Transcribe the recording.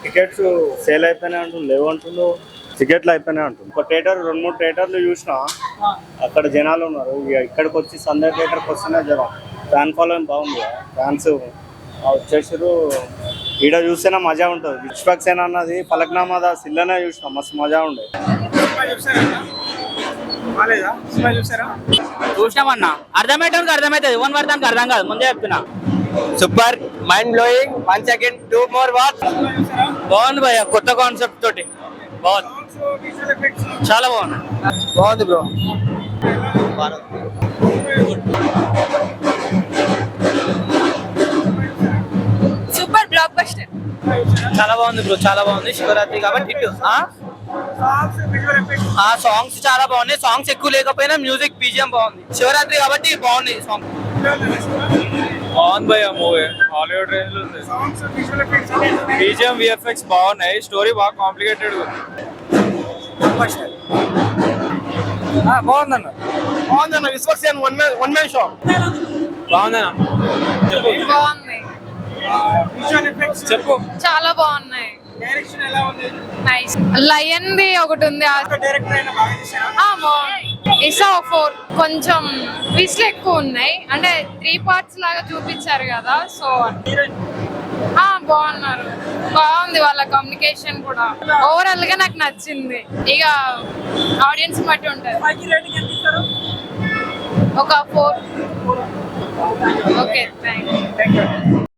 Tickets sale అయిపోయినాయి అంటుంది, లేవు అంటుండు. టికెట్లు అయిపోయినాయి అంటుంది. ఒక థియేటర్ 2-3 థియేటర్లు చూసినా అక్కడ జనాలు ఉన్నారు. ఇక్కడికి వచ్చి సంధ్య థియేటర్కి వస్తున్నా జనం ఫ్యాన్ ఫాలోయింగ్ బాగుంది. ఫ్యాన్స్ వచ్చేసారు. ఈడ చూస్తేనే మజా ఉంటుంది. విశ్వక్సేన అన్నది పలక్నామాదా సిల్లనే చూసినా మస్తు మజా ఉండే. చూసినామన్నా అర్థమయ్యేటానికి అర్థమవుతుంది, ఓన్ వర్దానికి అర్థం కాదు, ముందే చెప్తున్నా. Super mind blowing. 1 second 2 more watch. బాగుంది భయ్య, కొత్త కాన్సెప్ట్ తోటి బాగుంది, చాలా బాగుంది. బాగుంది బ్రో. Super block buster. చాలా బాగుంది బ్రో, చాలా బాగుంది. శివరాత్రి కాబట్టి ఆ సాంగ్స్ చాలా బాగున్నాయి. సాంగ్స్ ఎక్కువ లేకపోయినా మ్యూజిక్ బీజిఎం బాగుంది. శివరాత్రి కాబట్టి బాగుంది సాంగ్. బాగుంది భయ్య మూవీ, హాలీవుడ్ రేంజ్ లో ఉంది. బీజిఎం విఎఫ్ఎక్స్ బాగున్నాయి, స్టోరీ బాగా కాంప్లికేటెడ్ ఉంది. బాగుందన్న విశ్వక్సేన వన్ మ్యాన్ షో. బాగుందన్నా బాగుంది, చెప్పు. చాలా బాగున్నాయి. నైస్. లయన్ ది ఒకటి ఉంది, ఇసా 4 కొంచెం ట్విస్ట్లు ఎక్కువ ఉన్నాయి, అంటే 3 parts లాగా చూపించారు కదా, సో బాగున్నారు. బాగుంది వాళ్ళ కమ్యూనికేషన్ కూడా. ఓవరాల్ గా నాకు నచ్చింది. ఇక ఆడియన్స్ బట్టి ఉంటుంది. ఒక 4. Okay, thank you.